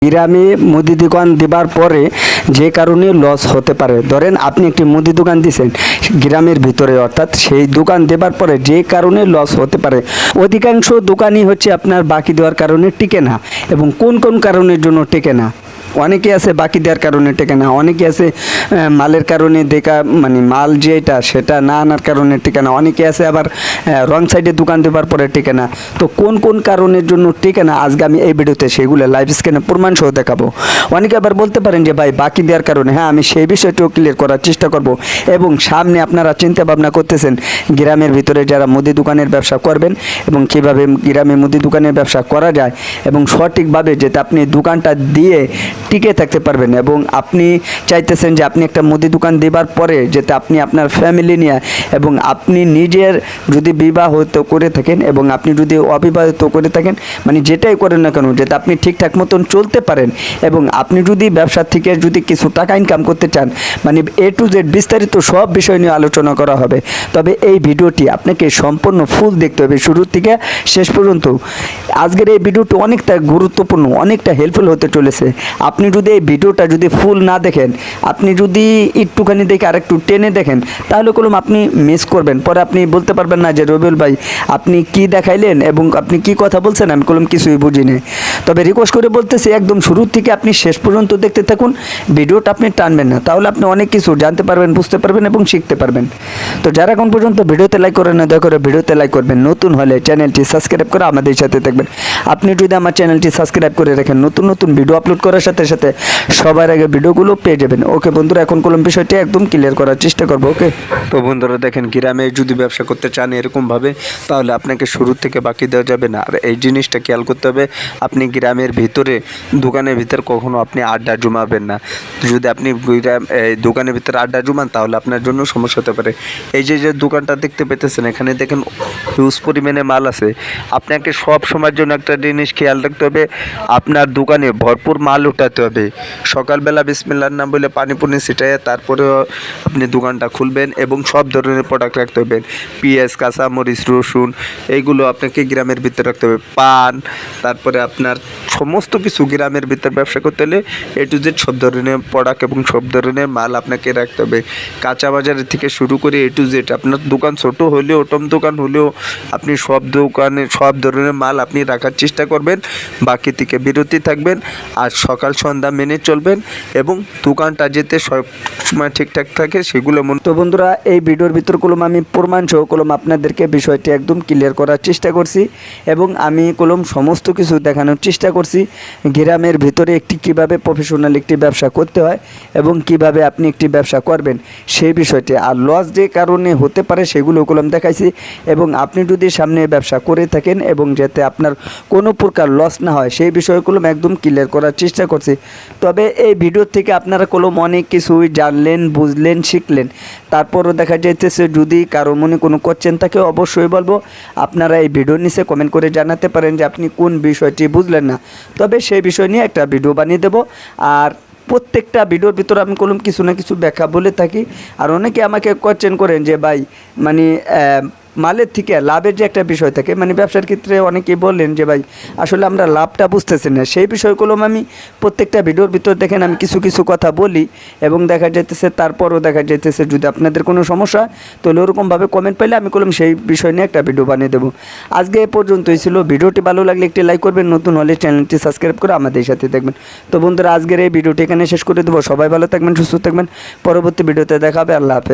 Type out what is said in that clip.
গ্রামে মুদি দোকান দেবার পরে যে কারণে লস হতে পারে। ধরেন আপনি একটি মুদি দোকান দিয়েছেন গ্রামের ভিতরে, অর্থাৎ সেই দোকান দেবার পরে যে কারণে লস হতে পারে। অধিকাংশ দোকানই হচ্ছে আপনার বাকি দেওয়ার কারণে টিকে না, এবং কোন কোন কারণের জন্য টিকে না। অনেকে আছে বাকি দেওয়ার কারণে টেকে না, অনেকে আছে মালের কারণে দেখা মানে মাল যেটা সেটা না আনার কারণে টেকে না, অনেকে আছে আবার রং সাইডে দোকান দেওয়ার পরে টেকে না। তো কোন কোন কারণের জন্য টেকে না আজকে আমি এই ভিডিওতে সেগুলো লাইভ স্ক্রিনে প্রমাণ সহ দেখাবো। অনেকে আবার বলতে পারেন যে ভাই বাকি দেওয়ার কারণে, হ্যাঁ আমি সেই বিষয়টিও ক্লিয়ার করার চেষ্টা করব। এবং সামনে আপনারা চিন্তা ভাবনা করতেছেন গ্রামের ভিতরে যারা মুদি দোকানের ব্যবসা করবেন এবং কীভাবে গ্রামে মুদি দোকানের ব্যবসা করা যায় এবং সঠিকভাবে যাতে আপনি দোকানটা দিয়ে টিকে থাকতে পারবেন। এবং আপনি চাইতেছেন যে আপনি একটা মুদি দোকান দেবার পরে যাতে আপনি আপনার ফ্যামিলি নিয়ে এবং আপনি নিজের যদি বিবাহিত করে থাকেন এবং আপনি যদি অবিবাহিত করে থাকেন, মানে যেটাই করেন না কেন যাতে আপনি ঠিকঠাক মতন চলতে পারেন। এবং আপনি যদি ব্যবসা থেকে যদি কিছু টাকা ইনকাম করতে চান, মানে A to Z বিস্তারিত সব বিষয় নিয়ে আলোচনা করা হবে। তবে এই ভিডিওটি আপনাকে সম্পূর্ণ ফুল দেখতে হবে শুরু থেকে শেষ পর্যন্ত। আজকের এই ভিডিওটি অনেকটা গুরুত্বপূর্ণ, অনেকটা হেল্পফুল হতে চলেছে। আপনি যদি এই ভিডিওটা যদি ফুল না দেখেন, আপনি যদি একটুখানি দেখে আরেকটু টেনে দেখেন, তাহলে কলম আপনি মিস করবেন। পরে আপনি বলতে পারবেন না যে রবিউল ভাই আপনি কি দেখাইলেন এবং আপনি কি কথা বলছেন আমি কলম কিছুই বুঝি না। তবে রিকোয়েস্ট করে বলতেছি একদম শুরু থেকে আপনি শেষ পর্যন্ত দেখতে থাকুন, ভিডিওটা আপনি টানবেন না, তাহলে আপনি অনেক কিছু জানতে পারবেন, বুঝতে পারবেন এবং শিখতে পারবেন। তো যারা এখন পর্যন্ত ভিডিওতে লাইক করেন না দয়া করে ভিডিওতে লাইক করবেন, নতুন হলে চ্যানেলটি সাবস্ক্রাইব করে আমাদের সাথে থাকবেন। আপনি যদি আমার চ্যানেলটি সাবস্ক্রাইব করে রাখেন, নতুন নতুন ভিডিও আপলোড করার সাথে সাথে সবার আগে ভিডিওগুলো পেয়ে যাবেন। ওকে বন্ধুরা, এখন কলম বিষয়টি একদম ক্লিয়ার করার চেষ্টা করবো। ওকে, তো বন্ধুরা দেখেন, গ্রামে যদি ব্যবসা করতে চান এরকমভাবে, তাহলে আপনাকে শুরু থেকে বাকি দেওয়া যাবে না। আর এই জিনিসটা খেয়াল করতে হবে, আপনি গ্রামের ভিতরে দোকানের ভিতরে কখনো আপনি আড্ডা জমাবেন না। যদি আপনি দোকানের ভিতরে আড্ডা জমান তাহলে আপনার জন্য সমস্যা হতে পারে। এই যে যে দোকানটা দেখতে পেতেছেন, এখানে দেখেন হিউজ পরিমাণে মাল আছে। আপনাকে সব সময়ের জন্য একটা জিনিস খেয়াল রাখতে হবে, আপনার দোকানে ভরপুর মাল উঠাতে হবে। সকালবেলা বিসমিল্লাহর নাম বলে পানি পুনি ছিটাইয়ে তারপরে আপনি দোকানটা খুলবেন এবং সব ধরনের প্রোডাক্ট রাখতে হবে। পেঁয়াজ, কাঁচামরিচ, রসুন এইগুলো আপনাকে গ্রামের ভিতরে রাখতে হবে। পান, তারপরে আপনার সমস্ত কিছু গ্রামের ভিতরে ব্যবসা করতে হলে A to Z সব ধরনের প্রোডাক্ট এবং সব ধরনের মাল আপনাকে রাখতে হবে। কাঁচা বাজারের থেকে শুরু করে A to Z, আপনার দোকান ছোটো হলেও টম দোকান হলেও আপনি সব দোকানে সব ধরনের মাল আপনি রাখার চেষ্টা করবেন, বাকি থেকে বিরতি থাকবেন আর সকাল সন্ধ্যা মেনে চলবেন এবং দোকানটা যেতে সব সময় ঠিকঠাক থাকে সেগুলো মনে। তো বন্ধুরা, এই ভিডিওর ভিতর কলম আমি প্রমাণ সহ কলম আপনাদেরকে বিষয়টি একদম ক্লিয়ার করার চেষ্টা করছি এবং আমি কলম সমস্ত কিছু দেখানোর চেষ্টা করছি গ্রামের ভিতরে একটি কীভাবে প্রফেশনাল একটি ব্যবসা করতে হয় এবং কিভাবে আপনি একটি ব্যবসা করবেন সেই বিষয়টি। আর লস যে কারণে হতে পারে সেগুলো কলম দেখাইছি এবং আপনি যদি সামনে ব্যবসা করে থাকেন এবং যাতে আপনার কোনো প্রকার লস না হয় সেই বিষয়গুলো একদম ক্লিয়ার করার চেষ্টা করছি। তবে এই ভিডিও থেকে আপনারা কলম অনেক কিছুই জানলেন, বুঝলেন, শিখলেন। তারপরও দেখা যাইতেছে যদি কারো মনে কোনো কোশ্চেন থাকে অবশ্যই বলবো, আপনারা এই ভিডিওর নিচে কমেন্ট করে জানাতে পারেন যে আপনি কোন বিষয়টি বুঝলেন না, তবে সেই বিষয় নিয়ে একটা ভিডিও বানিয়ে দেব। আর প্রত্যেকটা ভিডিওর ভিতরে আমি কলম কিছু না কিছু ব্যাখ্যা বলে থাকি। আর অনেকে আমাকে কোশ্চেন করেন যে ভাই মানে মালের থেকে লাভের যে একটা বিষয় থাকে, মানে ব্যবসার ক্ষেত্রে অনেকেই বললেন যে ভাই আসলে আমরা লাভটা বুঝতেছি না। সেই বিষয়গুলো আমি প্রত্যেকটা ভিডিওর ভিতর দেখেন আমি কিছু কিছু কথা বলি এবং দেখা যাইতেছে তারপরও দেখা যাইতেছে যদি আপনাদের কোনো সমস্যা তাহলে ওরকমভাবে কমেন্ট পাইলে আমি কলম সেই বিষয় নিয়ে একটা ভিডিও বানিয়ে দেবো। আজকে এ পর্যন্তই ছিল। ভিডিওটি ভালো লাগলে একটি লাইক করবেন, নতুন হলে চ্যানেলটি সাবস্ক্রাইব করে আমাদের সাথে দেখবেন। তো বন্ধুরা, আজকের এই ভিডিওটি এখানে শেষ করে দেবো। সবাই ভালো থাকবেন, সুস্থ থাকবেন, পরবর্তী ভিডিওতে দেখা হবে। আল্লাহ হাফেজ।